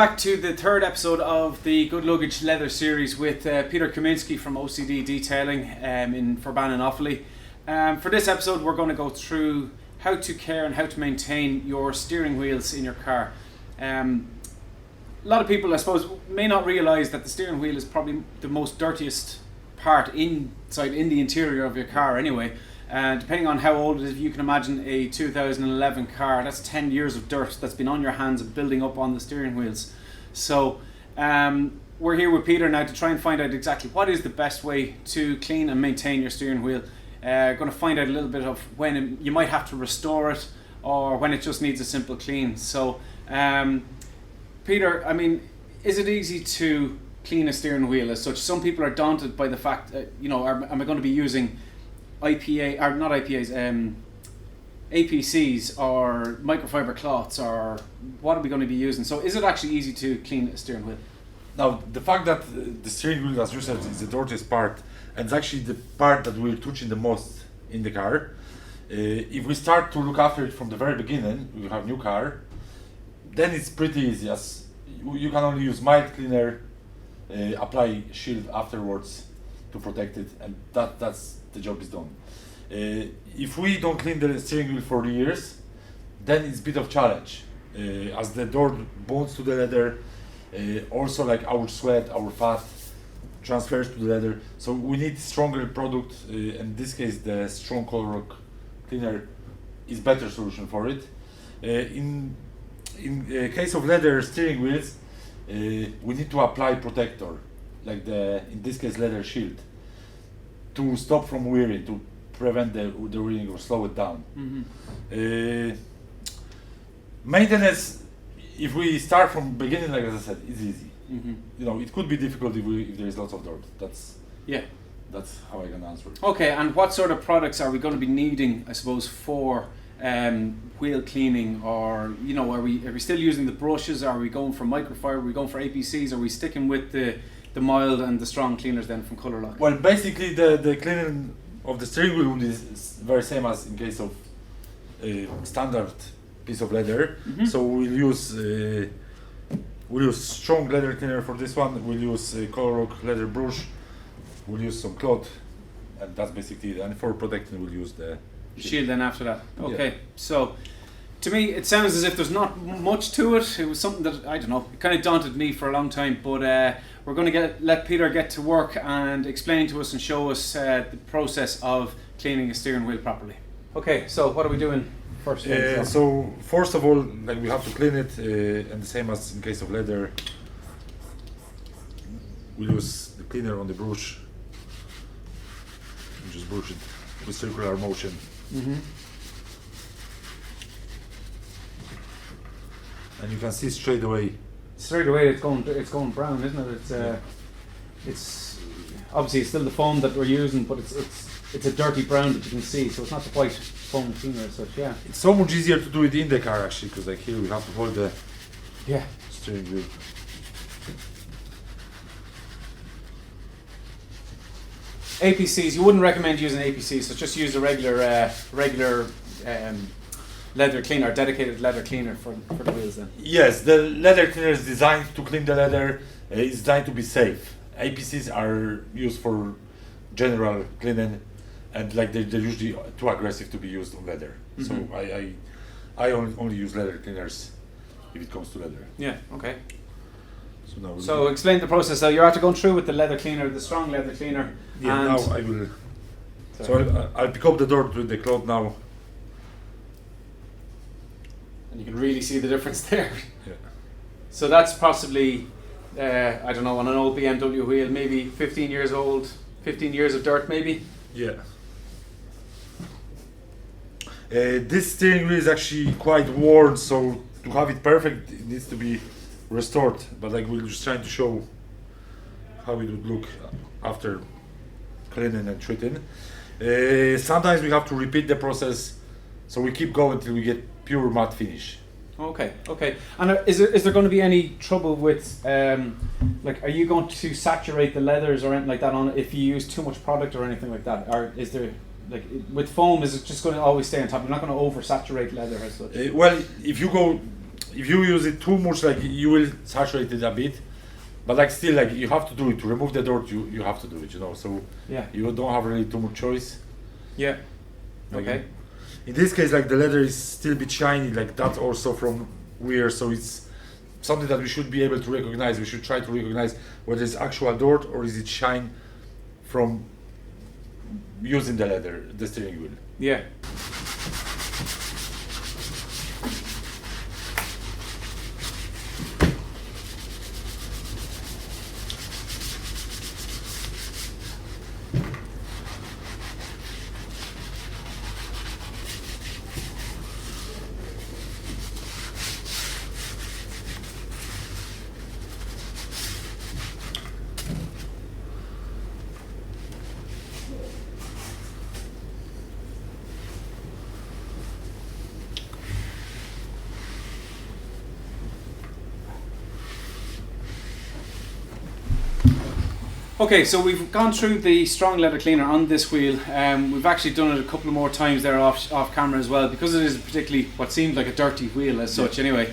back to the third episode of the Good Luggage Leather series with Peter Kaminski from OCD Detailing in Forban and Offaly. For this episode we're going to go through how to care and how to maintain your steering wheels in your car. A lot of people, I suppose, may not realise that the steering wheel is probably the most dirtiest part inside in the interior of your car anyway. Depending on how old it is, you can imagine a 2011 car, that's 10 years of dirt that's been on your hands and building up on the steering wheels. So we're here with Peter now to try and find out exactly what is the best way to clean and maintain your steering wheel. Going to find out a little bit of when you might have to restore it or when it just needs a simple clean. So Peter, I mean, is it easy to clean a steering wheel as such? Some people are daunted by the fact that, am I going to be using APCs or microfiber cloths, or what are we going to be using? So is it actually easy to clean a steering wheel? Now, the fact that the steering wheel, as you said, is the dirtiest part, and it's actually the part that we're touching the most in the car. If we start to look after it from the very beginning, we have new car, then it's pretty easy, as you can only use mild cleaner, apply shield afterwards to protect it, and that's the job is done. If we don't clean the steering wheel for years, then it's a bit of challenge, as the dirt bonds to the leather, also like our sweat, our fat transfers to the leather. So we need stronger product. In this case, the strong colourlock cleaner is better solution for it. In case of leather steering wheels, we need to apply protector, like in this case leather shield, to stop from wearing, to prevent the wearing or slow it down. Mm-hmm. Maintenance, if we start from beginning, like as I said, it's easy. Mm-hmm. It could be difficult if there is lots of dirt. That's how I can answer it. Okay, and what sort of products are we going to be needing, I suppose, for wheel cleaning? Or are we still using the brushes? Are we going for microfiber? Are we going for APCs? Are we sticking with the mild and the strong cleaners then from colourlock? Well, basically the cleaning of the steering wheel is very same as in case of standard piece of leather. Mm-hmm. So we'll use strong leather cleaner for this one. We'll use colourlock leather brush. We'll use some cloth, and that's basically it. And for protecting, we'll use the shield then after that. Okay, yeah. So to me it sounds as if there's not much to it. It was something that, I don't know, it kind of daunted me for a long time, but we're going to let Peter get to work and explain to us and show us the process of cleaning a steering wheel properly. Okay, so what are we doing first? So first of all, we have to clean it, and the same as in case of leather, we'll use the cleaner on the brush and just brush it with circular motion. Mm-hmm. And you can see straight away it's going brown, isn't it? It's obviously it's still the foam that we're using, but it's a dirty brown that you can see, so it's not the white foam cleaner as such. Yeah, it's so much easier to do it in the car actually, because here we have to hold the steering wheel. APCs, you wouldn't recommend using APCs, so just use a regular leather cleaner, dedicated leather cleaner for the wheels then. Yes, the leather cleaner is designed to clean the leather. It's designed to be safe. APCs are used for general cleaning, and they're usually too aggressive to be used on leather. Mm-hmm. So I only use leather cleaners if it comes to leather. Yeah. Okay. So explain the process. So you're after going through with the leather cleaner, the strong leather cleaner. Yeah. Now I will. Sorry. So I'll pick up the dirt with the cloth now. And you can really see the difference there. Yeah. So that's possibly, I don't know, on an old BMW wheel, maybe 15 years old, 15 years of dirt maybe? Yeah. This steering wheel is actually quite worn, so to have it perfect, it needs to be restored. But we're just trying to show how it would look after cleaning and treating. Sometimes we have to repeat the process, so we keep going till we get pure matte finish. Okay. And is there going to be any trouble with, are you going to saturate the leathers or anything like that on it if you use too much product or anything like that? Or is there, with foam, is it just going to always stay on top? You're not going to oversaturate leather as such? Well, if you go if you use it too much, like you will saturate it a bit, but like still, like you have to do it to remove the dirt. You have to do it, you know. So Yeah. you don't have really too much choice. Yeah. Like, Okay. in this case, like the leather is still a bit shiny, like that's also from wear, so it's something that we should be able to recognize. We should try to recognize whether it's actual dirt or is it shine from using the leather, the steering wheel. Yeah. Okay, so we've gone through the strong leather cleaner on this wheel. We've actually done it a couple of more times there off camera as well, because it is particularly what seemed like a dirty wheel as such. Anyway,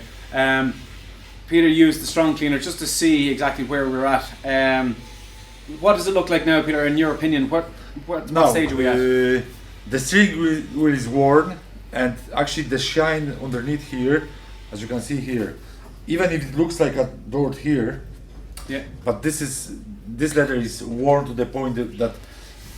Peter used the strong cleaner just to see exactly where we're at. What does it look like now, Peter? In your opinion, what stage are we at? The steering wheel is worn, and actually the shine underneath here, as you can see here, even if it looks like a dirt here, Yeah. but this leather is worn to the point that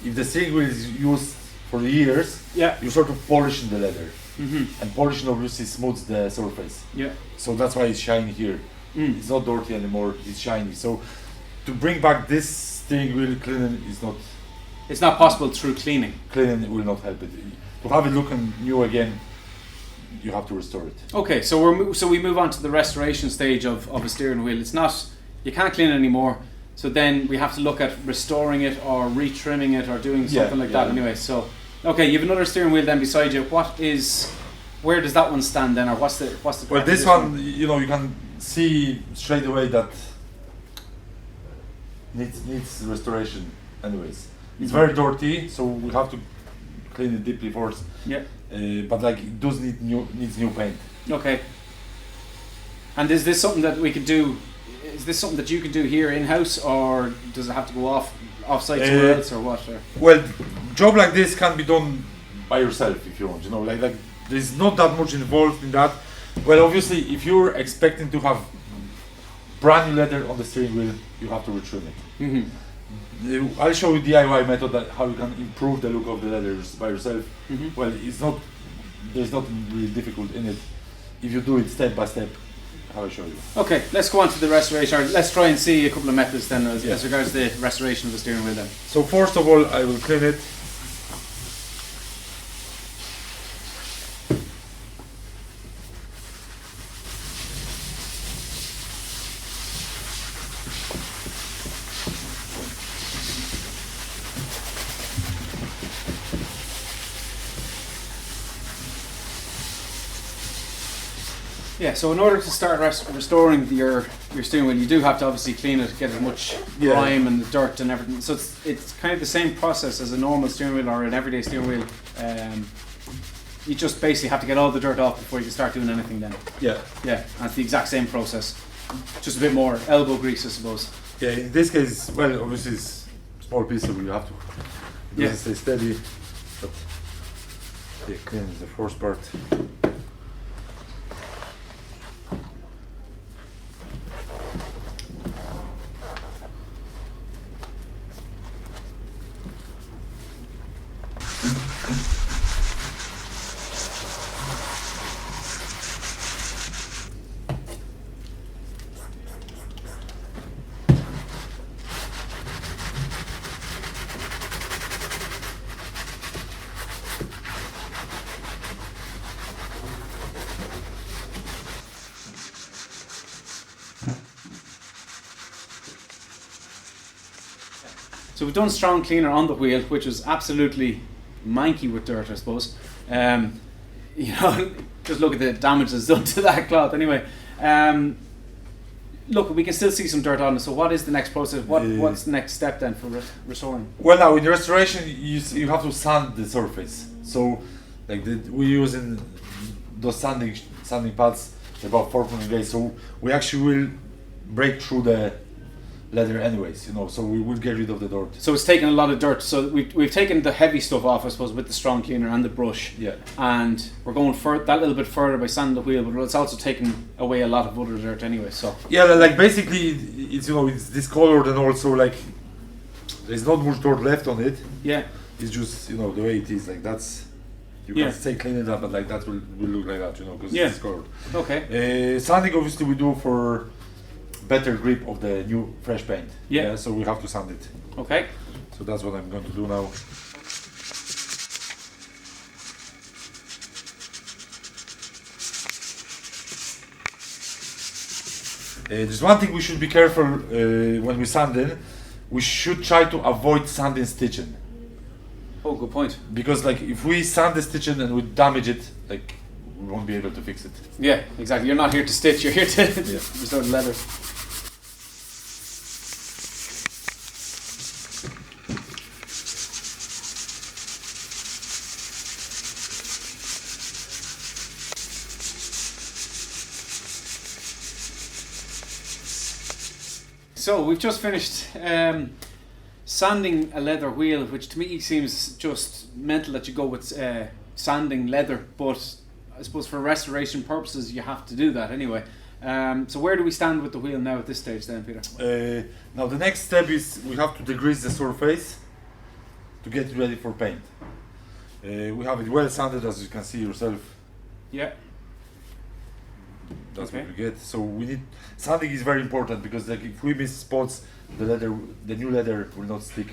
if the steering wheel is used for years, Yeah. you sort of polish the leather, Mhm. and polishing obviously smooths the surface. Yeah. So that's why it's shiny here. Mm. It's not dirty anymore, it's shiny. So to bring back this steering wheel cleaning is not It's not possible through cleaning. cleaning will not help it. To have it looking new again, you have to restore it. Okay, so we move on to the restoration stage of a steering wheel. It's not, you can't clean it anymore. So then we have to look at restoring it or retrimming it or doing something like that. Anyway, so okay, you have another steering wheel then beside you. Where does that one stand then, or what's the? Well, this one, you know, you can see straight away that needs restoration. Anyways, it's very dirty, so we have to clean it deeply first. Yeah. But like it does needs new paint. Okay. And is this something that we could do? Is this something that you can do here in house, or does it have to go off-site somewhere else, or what? Or? Well, job like this can be done by yourself if you want. You know, like there's not that much involved in that. Well, obviously, if you're expecting to have brand new leather on the steering wheel, you have to retrim it. Mm-hmm. I'll show you DIY method that how you can improve the look of the leathers by yourself. Mm-hmm. Well, there's nothing really difficult in it if you do it step by step. How I show you. Okay, let's go on to the restoration. Or let's try and see a couple of methods then as regards the restoration of the steering wheel then. So first of all, I will clean it. Yeah, so in order to start restoring your steering wheel, you do have to obviously clean it, get as much grime and the dirt and everything. So it's kind of the same process as a normal steering wheel or an everyday steering wheel. You just basically have to get all the dirt off before you can start doing anything then. Yeah. Yeah, and it's the exact same process. Just a bit more elbow grease, I suppose. Yeah, in this case, well, obviously it's a small piece, so you have to stay steady. But yeah, clean is the first part. So we've done strong cleaner on the wheel, which was absolutely manky with dirt, I suppose. You know, just look at the damage that's done to that cloth. Anyway, look, we can still see some dirt on it. So what is the next process? What's the next step then for restoring? Well, now in the restoration, you have to sand the surface. So, like we're using those sanding pads about 400 days. So we actually will break through the leather anyways, you know, so we will get rid of the dirt. So it's taken a lot of dirt. So we've taken the heavy stuff off, I suppose, with the strong cleaner and the brush. Yeah. And we're going that little bit further by sanding the wheel, but it's also taken away a lot of other dirt anyway. So yeah, like basically it's, you know, it's discolored and also like there's not much dirt left on it. Yeah. It's just, you know, the way it is, like that's, you can say clean it up, but like that will look like that, you know, because it's discolored. Okay. Sanding obviously we do for better grip of the new fresh paint. Yeah. So we have to sand it. Okay. So that's what I'm going to do now. There's one thing we should be careful when we sanding. We should try to avoid sanding stitching. Oh, good point. Because like if we sand the stitching and we damage it, like we won't be able to fix it. Yeah, exactly. You're not here to stitch. You're here to restore the leather. So we've just finished sanding a leather wheel, which to me seems just mental that you go with sanding leather, but I suppose for restoration purposes you have to do that anyway. So where do we stand with the wheel now at this stage then, Peter? Now the next step is we have to degrease the surface to get it ready for paint. We have it well sanded, as you can see yourself. Yeah. That's what we get. So we need, sanding is very important because like if we miss spots, the new leather will not stick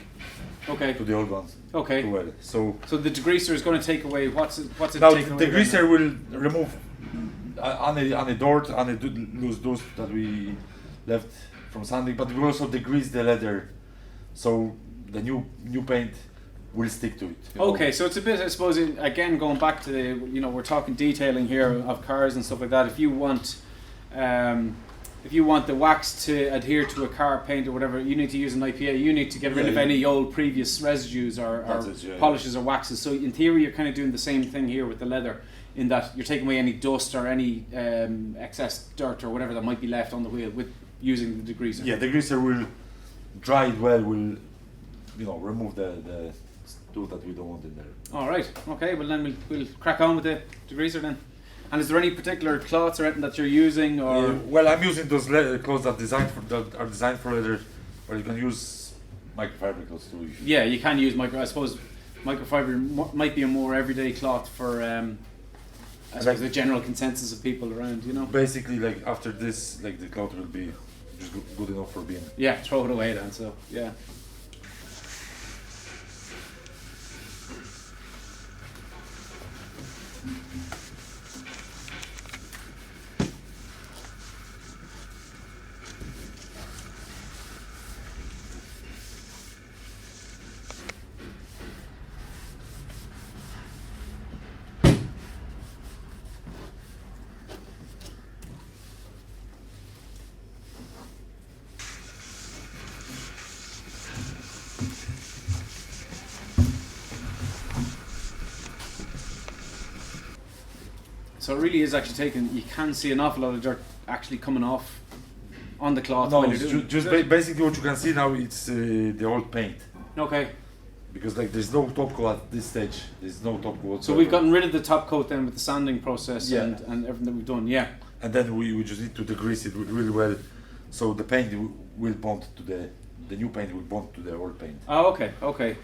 to the old ones too well. So the degreaser is going to take away what's it now taking away? The degreaser will remove any dirt, any loose dust that we left from sanding, but it will also degrease the leather, so the new paint will stick to it. Okay, so it's a bit, I suppose, again going back to the, you know, we're talking detailing here of cars and stuff like that. If you want the wax to adhere to a car paint or whatever, you need to use an IPA. You need to get rid of any old previous residues or polishes or waxes. So in theory, you're kind of doing the same thing here with the leather, in that you're taking away any dust or any excess dirt or whatever that might be left on the wheel with using the degreaser. Yeah, the degreaser will dry it well. Will, you know, remove the stuff that we don't want in there. All right. Okay. Well, then we'll crack on with the degreaser then. And is there any particular cloths or anything that you're using, or? Well, I'm using those clothes that are designed for leather, or you can use microfiber clothes too. Yeah, you can use I suppose microfiber might be a more everyday cloth for I suppose the general consensus of people around, you know. Basically, like after this, like the cloth will be just good enough for being. Yeah, throw it away then. So yeah. So it really is actually taking, you can see an awful lot of dirt actually coming off on the cloth. No, basically what you can see now, it's the old paint. Okay. Because like there's no top coat at this stage, there's no top coat. So we've gotten rid of the top coat then with the sanding process and everything that we've done, yeah. And then we just need to degrease it really well, so the paint will bond to the new paint will bond to the old paint. Oh, okay.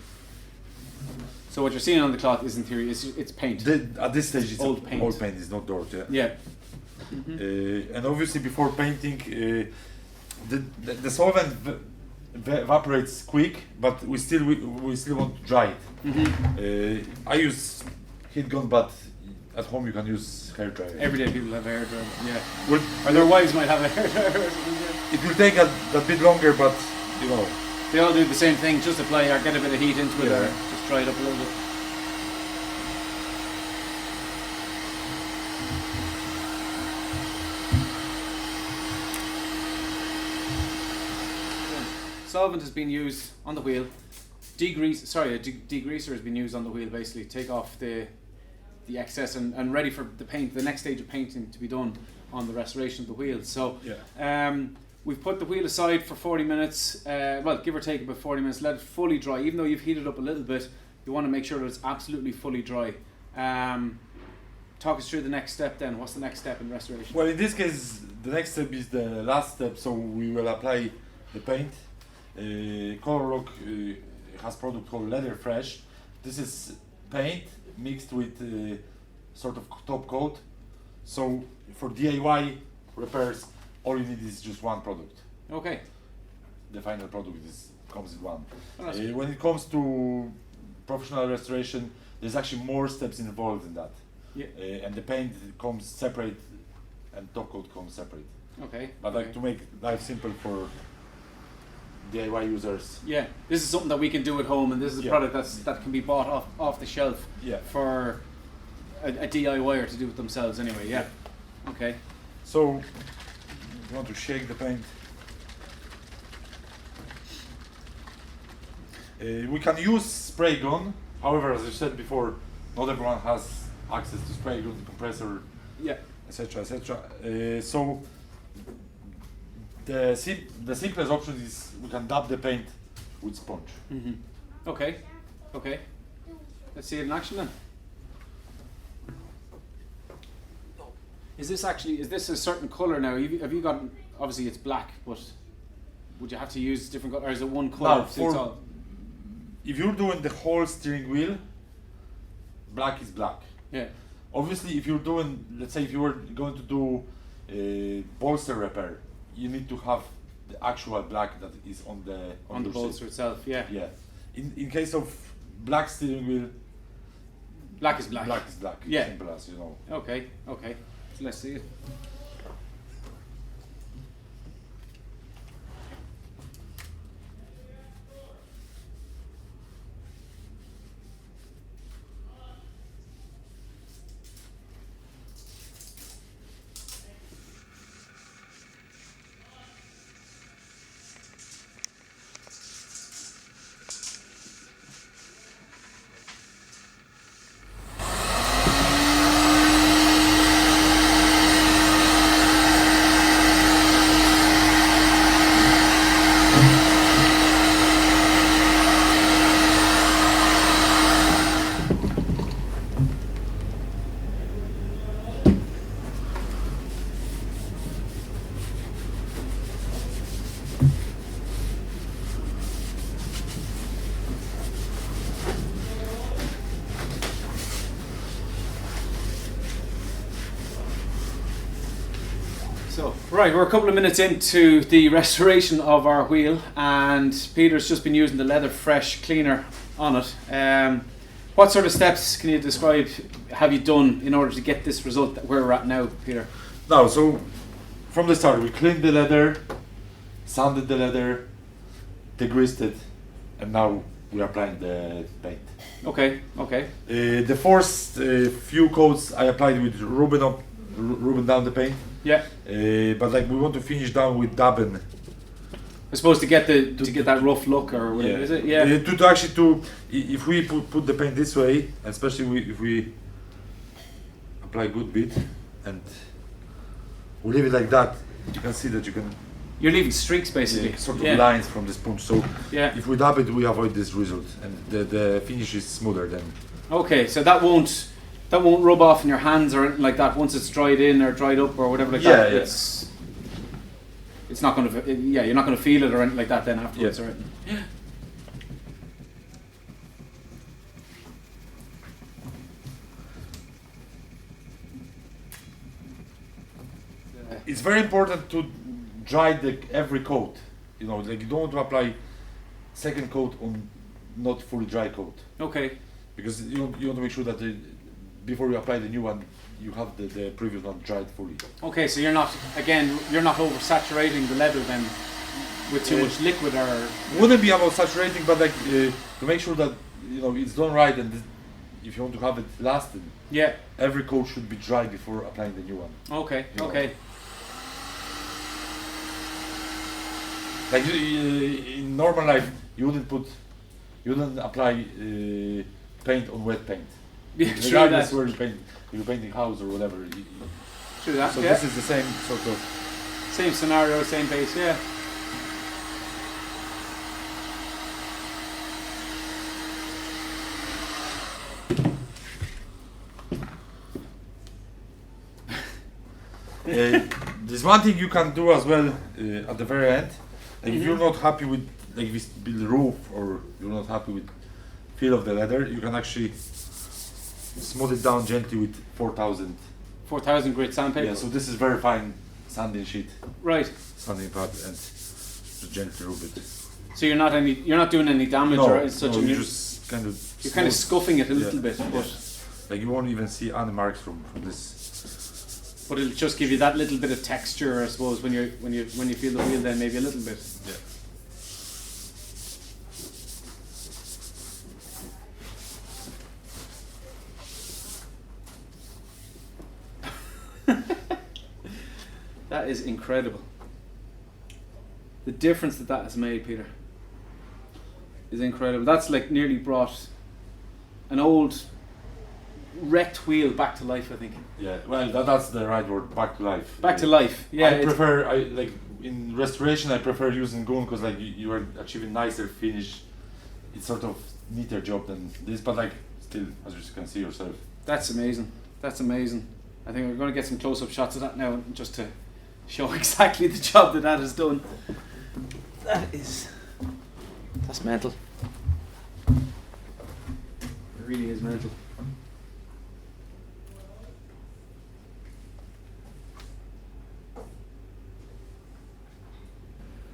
So what you're seeing on the cloth is in theory, it's paint. At this stage it's old paint. Old paint is not dirt, yeah. Yeah. And obviously before painting, the solvent evaporates quick, but we still want to dry it. I use heat gun, but at home you can use hair dryer. Everyday people have a hair dryer, yeah. Well, or their wives might have a hair dryer. It will take a bit longer, but you know. They all do the same thing, just apply or get a bit of heat into it or just dry it up a little bit. Solvent has been used on the wheel. A degreaser has been used on the wheel basically. Take off the excess and ready for the next stage of painting to be done. on the restoration of the wheel. So Yeah. we've put the wheel aside for 40 minutes, well, give or take about 40 minutes, let it fully dry. Even though you've heated up a little bit, you want to make sure that it's absolutely fully dry. Talk us through the next step then. What's the next step in restoration? Well, in this case, the next step is the last step, so we will apply the paint. Colourlock has product called Leather Fresh. This is paint mixed with sort of top coat. So for DIY repairs, all you need is just one product. Okay. The final product comes in one. Oh, that's When it comes to professional restoration, there's actually more steps involved in that. Yeah. And the paint comes separate and top coat comes separate. Okay. But like to make life simple for DIY users. Yeah, this is something that we can do at home, and this is a Yeah. product that can be bought off the shelf Yeah. for a DIYer to do it themselves anyway. Yeah. Okay. So you want to shake the paint. We can use spray gun. However, as I said before, not everyone has access to spray gun, compressor, Yeah. etc., etc. So the simplest option is we can dab the paint with sponge. Mhm. Okay. Okay. Let's see it in action then. Is this a certain colour now? Have you got, obviously it's black, but would you have to use different colour, or is it one colour? Now, suits all? if you're doing the whole steering wheel, black is black. Yeah. Obviously, if you're doing, let's say if you were going to do a bolster repair, you need to have the actual black that is on the On the your bolster seat. itself, yeah. Yeah. In case of black steering wheel, Black is black. black is black. Yeah. Simple as you know. Okay, okay. So let's see it. So, right, we're a couple of minutes into the restoration of our wheel, and Peter's just been using the Leather Fresh cleaner on it. What sort of steps can you describe have you done in order to get this result that where we're at now, Peter? Now, so from the start, we cleaned the leather, sanded the leather, degreased it, and now we are applying the paint. Okay, okay. The first few coats I applied with rubbing down the paint. Yeah. But like we want to finish down with dabbing. I suppose to get that rough look, or whatever, is it? Yeah. To actually if we put the paint this way, especially if we apply a good bit and we leave it like that, you can see that you can You're leaving streaks basically. sort of lines from the sponge. So Yeah. if we dab it, we avoid this result, and the finish is smoother then. Okay, so that won't rub off in your hands or anything like that once it's dried in or dried up or whatever like that. Yeah. It's not going to. Yeah, you're not going to feel it or anything like that then afterwards, Yeah. or anything. Yeah. It's very important to dry every coat. You know, like you don't want to apply second coat on not fully dry coat, Okay. because you want to make sure that before you apply the new one, you have the previous one dried fully. Okay, so you're not oversaturating the leather then with too much liquid or. Wouldn't be about saturating, but like to make sure that it's done right, and if you want to have it lasting, Yeah. every coat should be dry before applying the new one. Okay. Yeah. Okay. Like in normal life, you wouldn't apply paint on wet paint. Yeah, true Regardless that. where you're painting house or whatever. through that. So Yeah. this is the same sort of. Same scenario, same base. Yeah. There's one thing you can do as well at the very end. Like if you're not happy with like this build roof, or you're not happy with feel of the leather, you can actually smooth it down gently with 4000. 4000 grit sandpaper. Yeah, so this is very fine sanding sheet, Right. sanding pad, and just gently rub it. So you're not doing any damage or as such. no, and you you're, just kind of. you're kind of smooth. scuffing it a little Yeah, bit, yeah. but Like you won't even see any marks from this. it'll just give you that little bit of texture, I suppose, when you feel the wheel. Then maybe a little bit. Yeah. That is incredible. The difference that has made, Peter, is incredible. That's like nearly brought an old wrecked wheel back to life, I think. Yeah, well, that's the right word. Back to life. Back to life. Yeah. I prefer. I like in restoration. I prefer using gun because like you are achieving nicer finish. It's sort of neater job than this, but like still, as you can see yourself. That's amazing. That's amazing. I think we're going to get some close-up shots of that now, just to show exactly the job that has done. That's mental. It really is mental.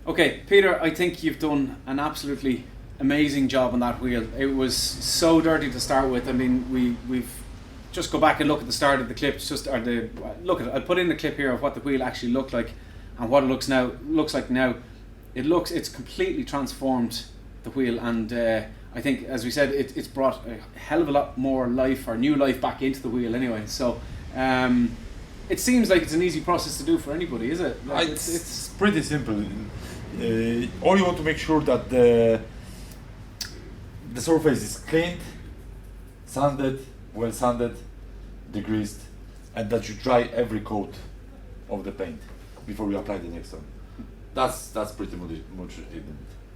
Okay, Peter, I think you've done an absolutely amazing job on that wheel. It was so dirty to start with. I mean, we've just go back and look at the start of the clip. Look at it. I'll put in the clip here of what the wheel actually looked like and what it looks like now. It's completely transformed the wheel, and I think, as we said, it's brought a hell of a lot more life, or new life, back into the wheel anyway. So it seems like it's an easy process to do for anybody, is it? Like It's pretty simple. All you want to make sure that the surface is cleaned, sanded, well sanded, degreased, and that you dry every coat of the paint before you apply the next one. That's pretty much it.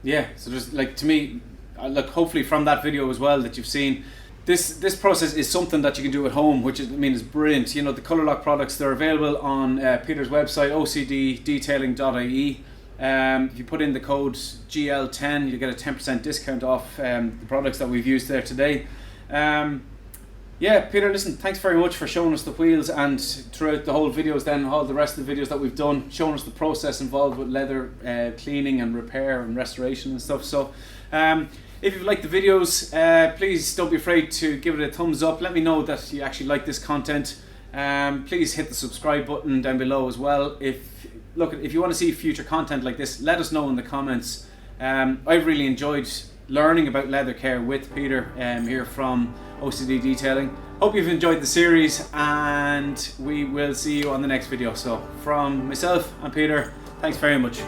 Yeah, so just like, to me, look, hopefully from that video as well that you've seen, this process is something that you can do at home, which is brilliant. You know, the colourlock products, they're available on Peter's website, ocddetailing.ie. If you put in the code GL10, you get a 10% discount off the products that we've used there today. Yeah, Peter, listen, thanks very much for showing us the wheels, and throughout the whole videos, then all the rest of the videos that we've done, showing us the process involved with leather cleaning and repair and restoration and stuff. So if you've liked the videos, please don't be afraid to give it a thumbs up. Let me know that you actually like this content. Please hit the subscribe button down below as well. If you want to see future content like this, let us know in the comments. I've really enjoyed learning about leather care with Peter here from OCD Detailing. Hope you've enjoyed the series, and we will see you on the next video. So from myself and Peter, thanks very much.